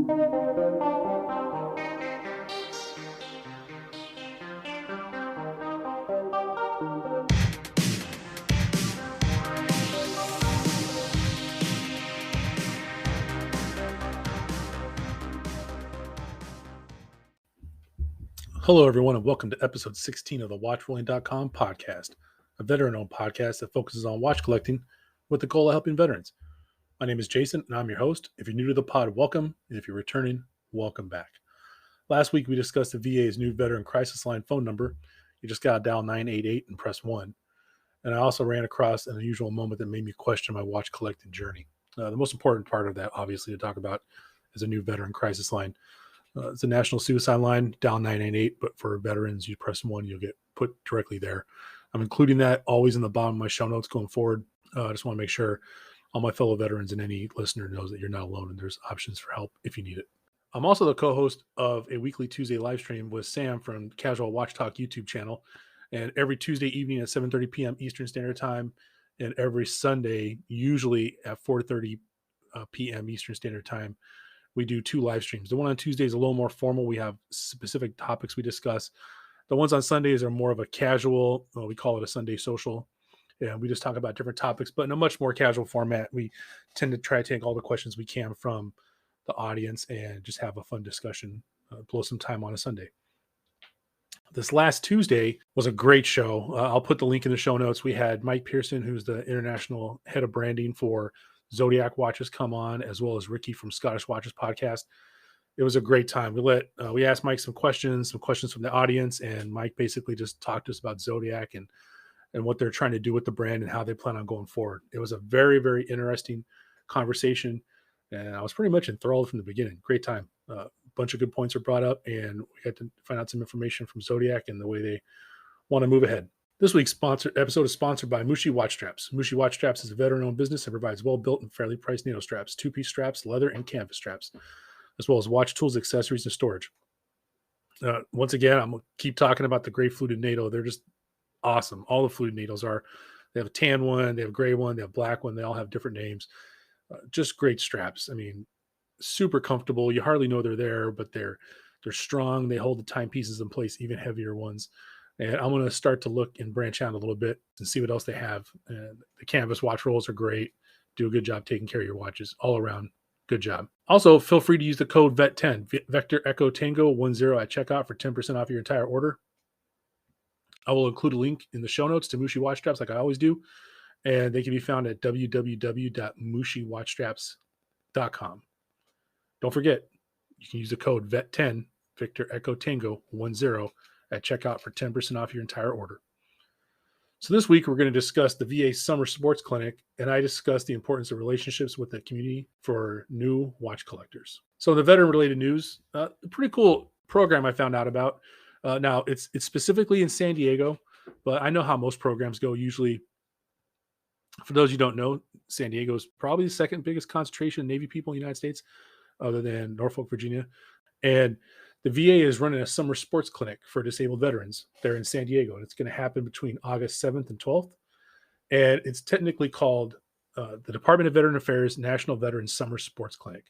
Hello, everyone, and welcome to episode 16 of the WatchRolling.com podcast, a veteran-owned podcast that focuses on watch collecting with the goal of helping veterans. My name is Jason, and I'm your host. If you're new to the pod, welcome, and if you're returning, welcome back. Last week, we discussed the VA's new Veteran Crisis Line phone number. You just got to dial 988 and press 1. And I also ran across an unusual moment that made me question my watch collecting journey. The most important part of that, obviously, to talk about is a new Veteran Crisis Line. It's a national suicide line, dial 988, but for veterans, you press 1, you'll get put directly there. I'm including that always in the bottom of my show notes going forward. I just want to make sure all my fellow veterans and any listener knows that you're not alone and there's options for help if you need it. I'm also the co-host of a weekly Tuesday live stream with Sam from Casual Watch Talk YouTube channel. And every Tuesday evening at 7:30 p.m. Eastern Standard Time, and every Sunday, usually at 4:30 p.m. Eastern Standard Time, we do 2 live streams. The one on Tuesday is a little more formal. We have specific topics we discuss. The ones on Sundays are more of a casual, we call it a Sunday social. And we just talk about different topics, but in a much more casual format. We tend to try to take all the questions we can from the audience and just have a fun discussion, blow some time on a Sunday. This last Tuesday was a great show. I'll put the link in the show notes. We had Mike Pearson, who's the international head of branding for Zodiac watches, come on, as well as Ricky from Scottish Watches podcast. It was a great time. We asked Mike some questions from the audience, and Mike basically just talked to us about Zodiac and what they're trying to do with the brand and how they plan on going forward. It was a very, very interesting conversation, and I was pretty much enthralled from the beginning. Great time. A bunch of good points were brought up, and we got to find out some information from Zodiac and the way they want to move ahead. This week's episode is sponsored by Mushi Watch Straps. Mushi Watch Straps is a veteran-owned business that provides well-built and fairly priced NATO straps, 2-piece straps, leather, and canvas straps, as well as watch tools, accessories, and storage. Once again, I'm going to keep talking about the gray fluted NATO. They're just awesome. All the fluted NATOs are. They have a tan one, they have a gray one, they have a black one. They all have different names. Just great straps. I mean, super comfortable. You hardly know they're there, but they're strong. They hold the timepieces in place, even heavier ones. And I'm going to start to look and branch out a little bit and see what else they have. The canvas watch rolls are great. Do a good job taking care of your watches all around. Good job. Also, feel free to use the code VET10, Vector Echo Tango 10 at checkout for 10% off your entire order. I will include a link in the show notes to Mushi Watch Straps like I always do. And they can be found at www.mushiwatchstraps.com. Don't forget, you can use the code VET10, Victor Echo Tango 10 at checkout for 10% off your entire order. So this week, we're going to discuss the VA Summer Sports Clinic, and I discuss the importance of relationships with the community for new watch collectors. So the veteran-related news, a pretty cool program I found out about. Now, it's specifically in San Diego, but I know how most programs go. Usually, for those you don't know, San Diego is probably the second biggest concentration of Navy people in the United States, other than Norfolk, Virginia. And the VA is running a summer sports clinic for disabled veterans there in San Diego. And it's going to happen between August 7th and 12th. And it's technically called the Department of Veteran Affairs National Veterans Summer Sports Clinic.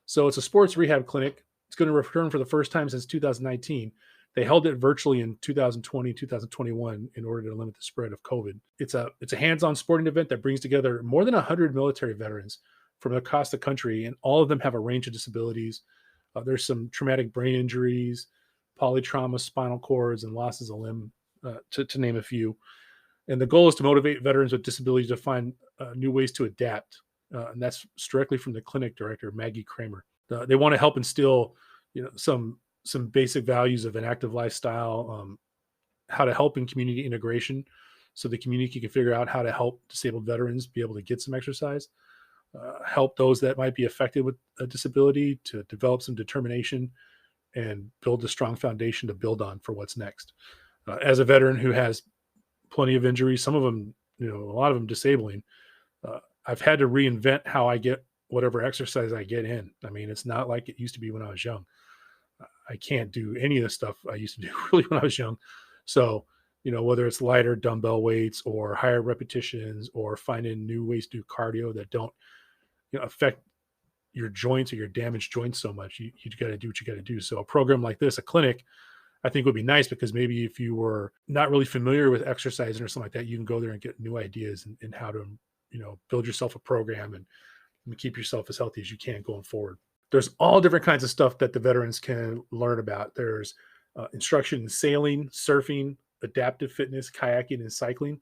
So it's a sports rehab clinic. It's going to return for the first time since 2019. They held it virtually in 2020, 2021 in order to limit the spread of COVID. It's a hands-on sporting event that brings together more than 100 military veterans from across the country, and all of them have a range of disabilities. There's some traumatic brain injuries, polytrauma, spinal cords, and losses of limb, to name a few. And the goal is to motivate veterans with disabilities to find new ways to adapt. And that's directly from the clinic director, Maggie Kramer. They want to help instill, some basic values of an active lifestyle, how to help in community integration, so the community can figure out how to help disabled veterans be able to get some exercise. Help those that might be affected with a disability to develop some determination and build a strong foundation to build on for what's next. As a veteran who has plenty of injuries, some of them, a lot of them disabling, I've had to reinvent how I get whatever exercise I get in. I mean, it's not like it used to be when I was young. I can't do any of the stuff I used to do really when I was young. So, whether it's lighter dumbbell weights or higher repetitions or finding new ways to do cardio that don't affect your joints or your damaged joints so much. You got to do what you got to do. So a program like this, a clinic, I think would be nice, because maybe if you were not really familiar with exercising or something like that, you can go there and get new ideas and how to, build yourself a program and keep yourself as healthy as you can going forward. There's all different kinds of stuff that the veterans can learn about. There's instruction in sailing, surfing, adaptive fitness, kayaking, and cycling.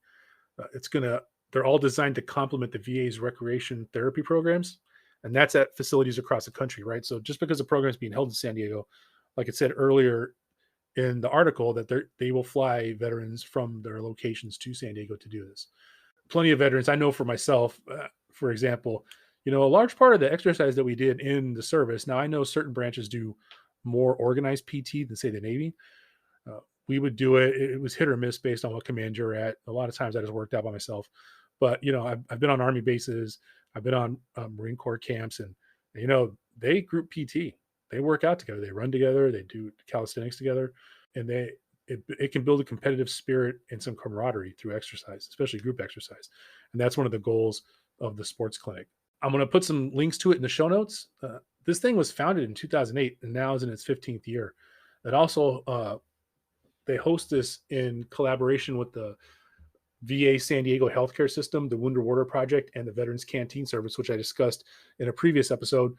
They're all designed to complement the VA's recreation therapy programs, and that's at facilities across the country, right? So just because the program is being held in San Diego, like I said earlier in the article, that they will fly veterans from their locations to San Diego to do this. Plenty of veterans. I know for myself, for example, a large part of the exercise that we did in the service. Now I know certain branches do more organized PT than, say, the Navy. We would do it. It was hit or miss based on what command you're at. A lot of times I just worked out by myself. But, I've been on Army bases. I've been on Marine Corps camps, and, they group PT. They work out together. They run together. They do calisthenics together, and it can build a competitive spirit and some camaraderie through exercise, especially group exercise. And that's one of the goals of the sports clinic. I'm going to put some links to it in the show notes. This thing was founded in 2008 and now is in its 15th year. It also, they host this in collaboration with the VA San Diego healthcare system, the Wounded Warrior Project, and the Veterans Canteen Service, which I discussed in a previous episode.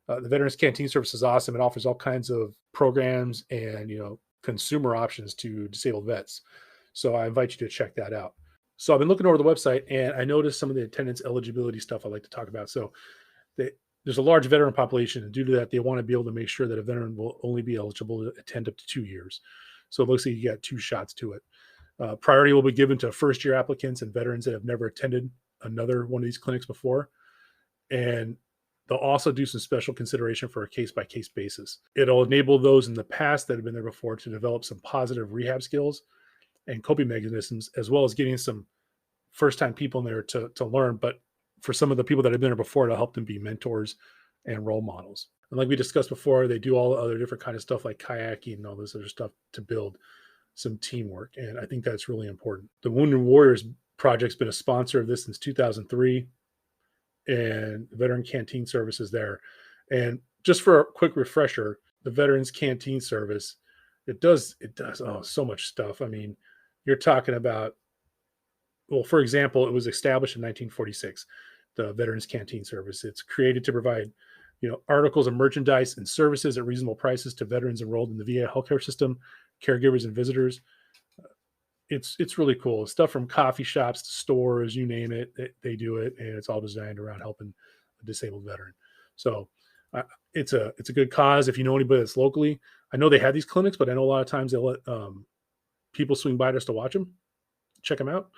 The Veterans Canteen Service is awesome. It offers all kinds of programs and, consumer options to disabled vets. So I invite you to check that out. So I've been looking over the website, and I noticed some of the attendance eligibility stuff I'd like to talk about. So there's a large veteran population, and due to that, they want to be able to make sure that a veteran will only be eligible to attend up to 2 years. So it looks like you got 2 shots to it. Priority will be given to first-year applicants and veterans that have never attended another one of these clinics before. And they'll also do some special consideration for a case-by-case basis. It'll enable those in the past that have been there before to develop some positive rehab skills and coping mechanisms, as well as getting some first-time people in there to learn. But for some of the people that have been there before, it'll help them be mentors and role models. And like we discussed before, they do all the other different kind of stuff like kayaking and all this other stuff to build some teamwork. And I think that's really important. The Wounded Warriors Project's been a sponsor of this since 2003, and the Veteran Canteen Service is there. And just for a quick refresher, the Veterans Canteen Service, it does so much stuff. I mean, you're talking about, well, for example, it was established in 1946, the Veterans Canteen Service. It's created to provide, articles of merchandise and services at reasonable prices to veterans enrolled in the VA healthcare system, caregivers, and visitors. It's really cool. Stuff from coffee shops to stores, you name it, they do it, and it's all designed around helping a disabled veteran. So it's a good cause. If you know anybody that's locally, I know they have these clinics, but I know a lot of times they'll let people swing by just to watch them, check them out.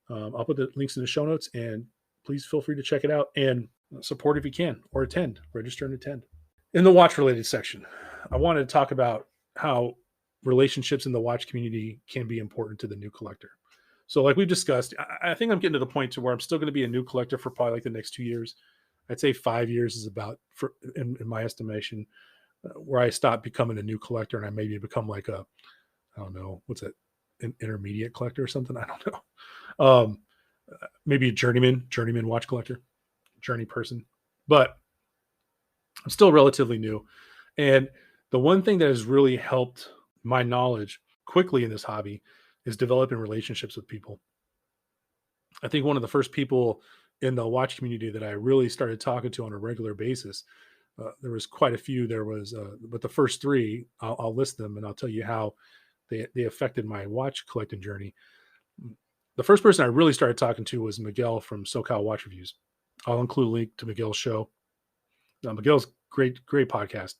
I'll put the links in the show notes, and please feel free to check it out and support if you can, or attend, register and attend. In the watch related section, I wanted to talk about how relationships in the watch community can be important to the new collector. So like we've discussed, I think I'm getting to the point to where I'm still going to be a new collector for probably like the next 2 years. I'd say 5 years is about, in my estimation, where I stop becoming a new collector and I maybe become like I don't know, what's it, an intermediate collector or something? I don't know. Maybe a journeyman watch collector, journey person. But I'm still relatively new. And the one thing that has really helped my knowledge quickly in this hobby is developing relationships with people. I think one of the first people in the watch community that I really started talking to on a regular basis, there was quite a few. There was, but the first 3, I'll list them and I'll tell you how they affected my watch collecting journey. The first person I really started talking to was Miguel from SoCal Watch Reviews. I'll include a link to Miguel's show. Miguel's great podcast.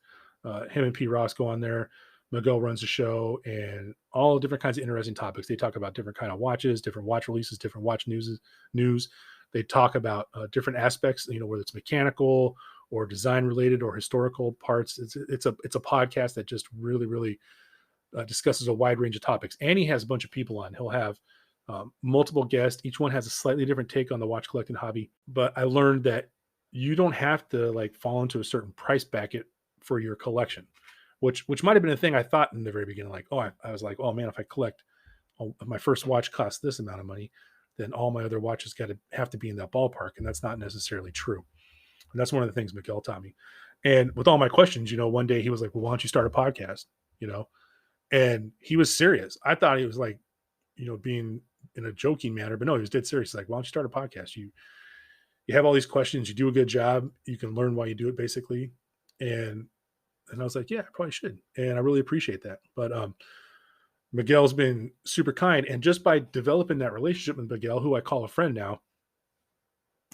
Him and P. Ross go on there. Miguel runs the show, and all different kinds of interesting topics. They talk about different kind of watches, different watch releases, different watch news. They talk about different aspects, whether it's mechanical or design related or historical parts. It's a podcast that just really, really discusses a wide range of topics. And he has a bunch of people on. He'll have multiple guests. Each one has a slightly different take on the watch collecting hobby. But I learned that you don't have to like fall into a certain price bracket for your collection, which might have been a thing I thought in the very beginning. Like, I was like, oh man, if I collect, my first watch costs this amount of money, then all my other watches have to be in that ballpark. And that's not necessarily true. And that's one of the things Miguel taught me. And with all my questions, one day he was like, well, why don't you start a podcast? You know, and he was serious. I thought he was like, being in a joking manner, but no, he was dead serious. He's like, why don't you start a podcast? You have all these questions, you do a good job, you can learn why you do it basically. And I was like, yeah, I probably should. And I really appreciate that. But Miguel's been super kind. And just by developing that relationship with Miguel, who I call a friend now,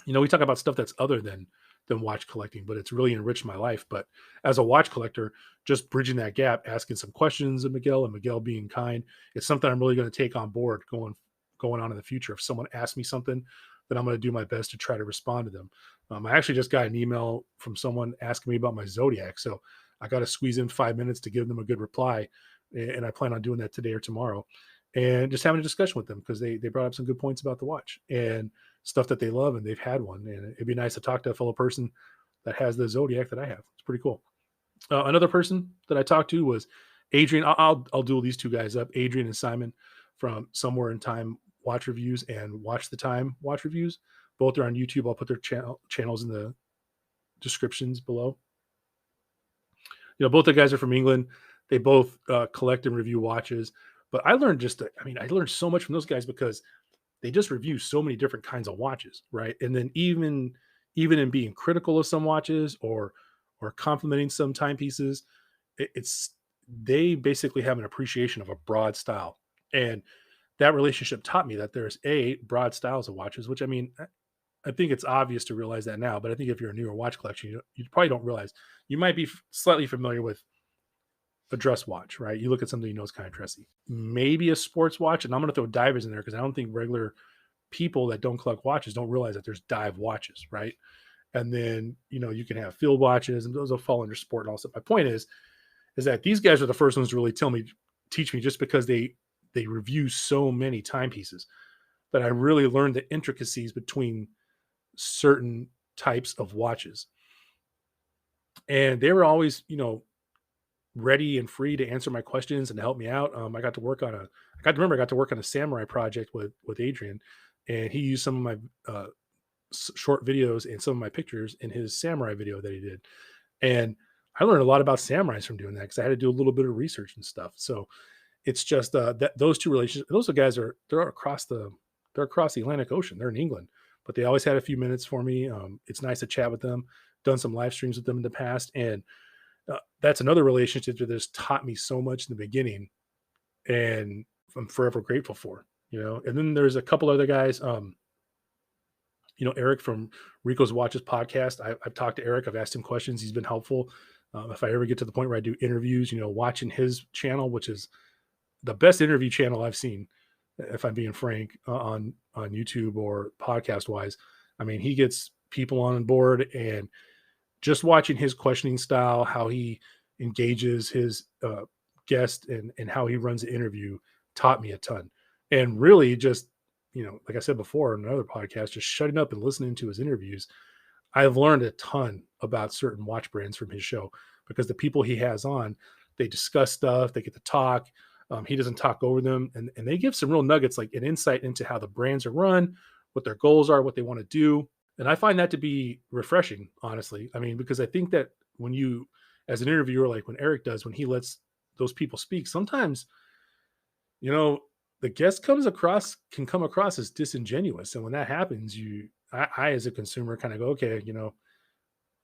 we talk about stuff that's other than watch collecting, but it's really enriched my life. But as a watch collector, just bridging that gap, asking some questions of Miguel and Miguel being kind, it's something I'm really going to take on board going on in the future. If someone asks me something, then I'm going to do my best to try to respond to them. I actually just got an email from someone asking me about my zodiac, so I got to squeeze in 5 minutes to give them a good reply, and I plan on doing that today or tomorrow, and just having a discussion with them because they brought up some good points about the watch and stuff that they love, and they've had one, and it'd be nice to talk to a fellow person that has the zodiac that I have. It's pretty cool. Another person that I talked to was Adrian. I'll duel these two guys up, Adrian and Simon from Somewhere in Time Watch Reviews and Watch the Time Watch Reviews. Both are on YouTube. I'll put their channels in the descriptions below. Both the guys are from England. They both collect and review watches. But I learned I learned so much from those guys because they just review so many different kinds of watches, right? And then even in being critical of some watches or complimenting some timepieces, it's they basically have an appreciation of a broad style. And that relationship taught me that there's broad styles of watches, which I think it's obvious to realize that now, but I think if you're a newer watch collection, you probably don't realize. You might be slightly familiar with a dress watch, right? You look at something is kind of dressy. Maybe a sports watch, and I'm going to throw divers in there because I don't think regular people that don't collect watches don't realize that there's dive watches, right? And then, you can have field watches, and those will fall under sport and all stuff. My point is that these guys are the first ones to really teach me, just because they review so many timepieces, that I really learned the intricacies between certain types of watches. And they were always, ready and free to answer my questions and to help me out. I got to work on a samurai project with Adrian, and he used some of my short videos and some of my pictures in his samurai video that he did. And I learned a lot about samurais from doing that because I had to do a little bit of research and stuff. So it's just that those two relationships, those guys they're across the Atlantic Ocean. They're in England, but they always had a few minutes for me. It's nice to chat with them. Done some live streams with them in the past, and that's another relationship that has taught me so much in the beginning, and I'm forever grateful for. And then there's a couple other guys. Eric from Rico's Watches podcast. I've talked to Eric. I've asked him questions. He's been helpful. If I ever get to the point where I do interviews, watching his channel, which is the best interview channel I've seen, if I'm being frank, on YouTube or podcast wise. He gets people on board, and just watching his questioning style, how he engages his guest and how he runs the interview taught me a ton. And really just, like I said before in another podcast, just shutting up and listening to his interviews, I've learned a ton about certain watch brands from his show, because the people he has on, they discuss stuff, they get to talk. He doesn't talk over them, and they give some real nuggets, like an insight into how the brands are run, what their goals are, what they want to do. And I find that to be refreshing, honestly. Because I think that when you, as an interviewer, like when Eric does, when he lets those people speak, sometimes, the guest can come across as disingenuous. And when that happens, I as a consumer kind of go, okay,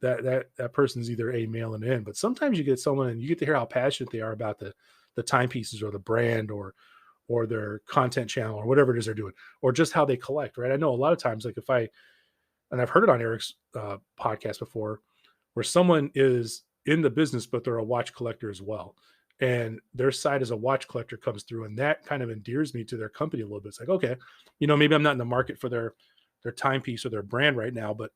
that person's either mailing in, but sometimes you get someone and you get to hear how passionate they are about the timepieces or the brand or their content channel or whatever it is they're doing, or just how they collect, right? I know a lot of times, like and I've heard it on Eric's podcast before, where someone is in the business, but they're a watch collector as well. And their side as a watch collector comes through, and that kind of endears me to their company a little bit. It's like, okay, maybe I'm not in the market for their timepiece or their brand right now, but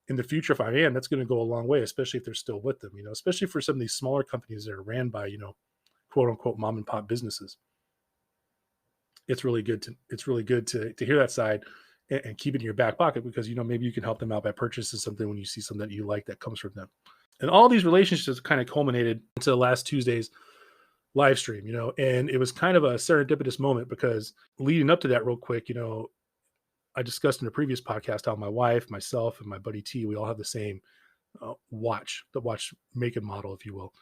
in the future, if I am, that's going to go a long way, especially if they're still with them, especially for some of these smaller companies that are ran by, quote unquote, mom and pop businesses. It's really good to hear that side and keep it in your back pocket, because, maybe you can help them out by purchasing something when you see something that you like that comes from them. And all these relationships kind of culminated into last Tuesday's live stream, and it was kind of a serendipitous moment, because leading up to that real quick, I discussed in a previous podcast how my wife, myself, and my buddy T, we all have the same watch, the watch make and model, if you will.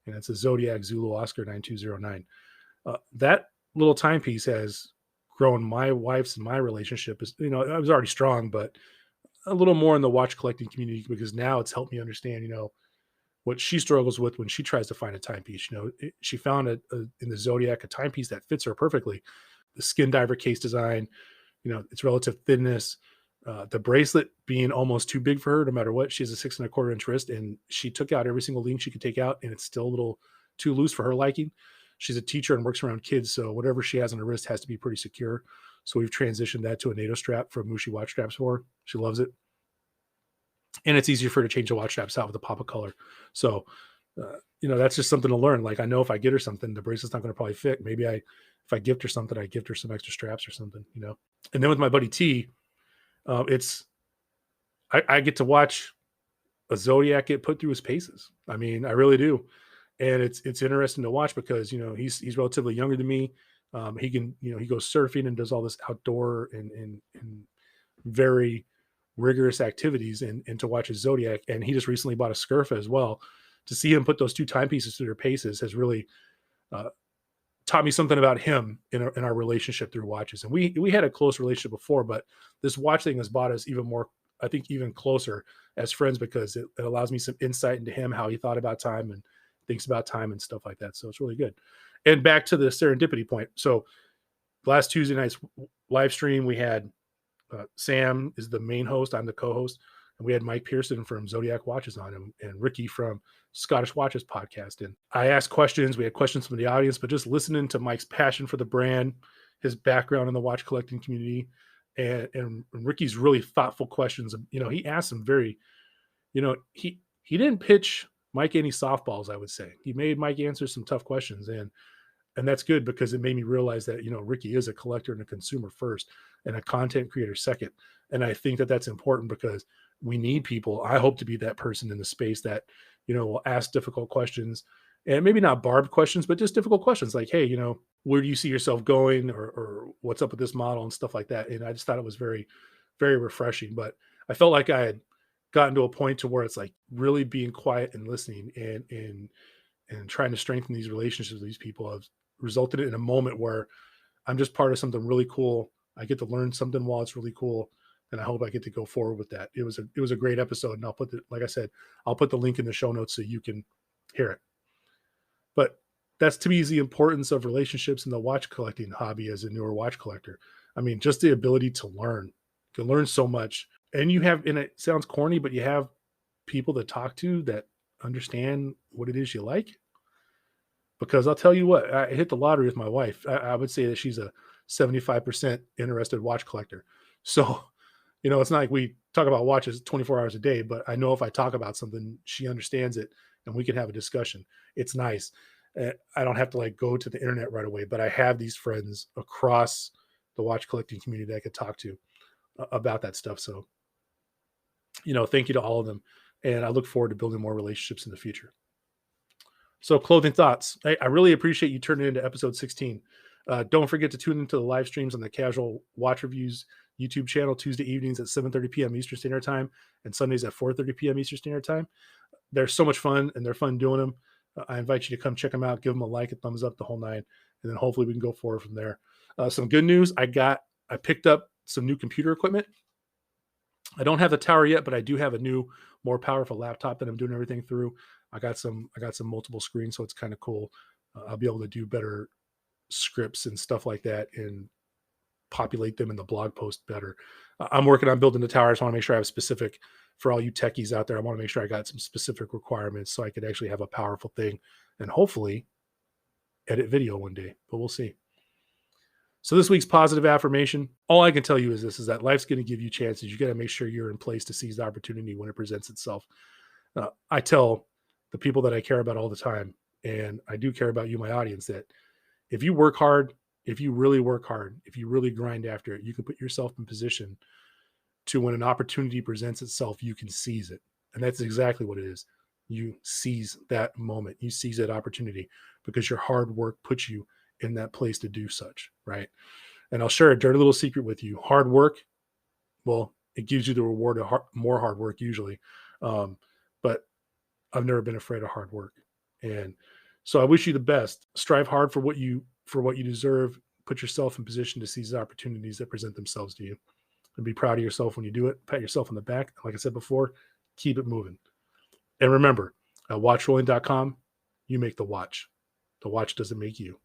And it's a Zodiac Zulu Oscar 9209. That little timepiece has grown my wife's and my relationship. Is, I was already strong, but a little more in the watch collecting community, because now it's helped me understand, what she struggles with when she tries to find a timepiece. She found in the Zodiac a timepiece that fits her perfectly. The skin diver case design, its relative thinness, the bracelet being almost too big for her, no matter what. She has a 6.25-inch wrist, and she took out every single link she could take out, and it's still a little too loose for her liking. She's a teacher and works around kids, so whatever she has on her wrist has to be pretty secure. So we've transitioned that to a NATO strap from Mushi watch straps for her. She loves it. And it's easier for her to change the watch straps out with a pop of color. So, that's just something to learn. Like, I know if I get her something, the bracelet's not going to probably fit. Maybe if I gift her something, I gift her some extra straps or something, And then with my buddy T, I get to watch a Zodiac get put through his paces. I mean, I really do. And it's interesting to watch because, he's relatively younger than me. He can, he goes surfing and does all this outdoor and very rigorous activities, and to watch his Zodiac. And he just recently bought a Scurfa as well. To see him put those two timepieces through their paces has really taught me something about him in our relationship through watches. And we had a close relationship before, but this watch thing has brought us even more, I think, even closer as friends, because it allows me some insight into him, how he thought about time and thinks about time and stuff like that. So it's really good. And back to the serendipity point. So last Tuesday night's live stream, we had Sam is the main host. I'm the co-host. And we had Mike Pearson from Zodiac Watches on him, and Ricky from Scottish Watches podcast. And I asked questions. We had questions from the audience, but just listening to Mike's passion for the brand, his background in the watch collecting community, and Ricky's really thoughtful questions. He asked some very, he didn't pitch Mike any softballs, I would say. He made Mike answer some tough questions. And that's good, because it made me realize that, Ricky is a collector and a consumer first, and a content creator second. And I think that that's important, because we need people. I hope to be that person in the space that, will ask difficult questions, and maybe not barbed questions, but just difficult questions like, hey, where do you see yourself going, or what's up with this model and stuff like that. And I just thought it was very, very refreshing. But I felt like I had gotten to a point to where it's like really being quiet and listening and trying to strengthen these relationships with these people have resulted in a moment where I'm just part of something really cool. I get to learn something while it's really cool. And I hope I get to go forward with that. It was a great episode. And like I said, I'll put the link in the show notes so you can hear it. But that's, to me, is the importance of relationships in the watch collecting hobby as a newer watch collector. I mean, just the ability to learn. You can learn so much. And and it sounds corny, but you have people to talk to that understand what it is you like. Because I'll tell you what, I hit the lottery with my wife. I would say that she's a 75% interested watch collector. So, it's not like we talk about watches 24 hours a day, but I know if I talk about something, she understands it and we can have a discussion. It's nice. I don't have to go to the internet right away, but I have these friends across the watch collecting community that I could talk to about that stuff. So, thank you to all of them. And I look forward to building more relationships in the future. So, clothing thoughts. I really appreciate you turning into episode 16. Don't forget to tune into the live streams on the Casual Watch Reviews YouTube channel Tuesday evenings at 7:30 p.m. Eastern Standard Time and Sundays at 4:30 p.m. Eastern Standard Time. They're so much fun, and they're fun doing them. I invite you to come check them out, give them a like, a thumbs up, the whole nine, and then hopefully we can go forward from there. Some good news. I picked up some new computer equipment. I don't have the tower yet, but I do have a new, more powerful laptop that I'm doing everything through. I got some multiple screens, so it's kind of cool. I'll be able to do better scripts and stuff like that and populate them in the blog post better. I'm working on building the tower. I just want to make sure I have specific, for all you techies out there, I want to make sure I got some specific requirements so I could actually have a powerful thing and hopefully edit video one day, but we'll see. So this week's positive affirmation, all I can tell you is this, is that life's going to give you chances. You got to make sure you're in place to seize the opportunity when it presents itself. I tell the people that I care about all the time, and I do care about you, my audience, that if you work hard, if you really work hard, if you really grind after it, you can put yourself in position to, when an opportunity presents itself, you can seize it. And that's exactly what it is. You seize that moment. You seize that opportunity because your hard work puts you in that place to do such, right? And I'll share a dirty little secret with you. Hard work well, it gives you the reward of more hard work usually. But I've never been afraid of hard work. And so I wish you the best. Strive hard for what you deserve. Put yourself in position to seize the opportunities that present themselves to you. And be proud of yourself when you do it. Pat yourself on the back. Like I said before, keep it moving. And remember, at watchrolling.com, you make the watch. The watch doesn't make you.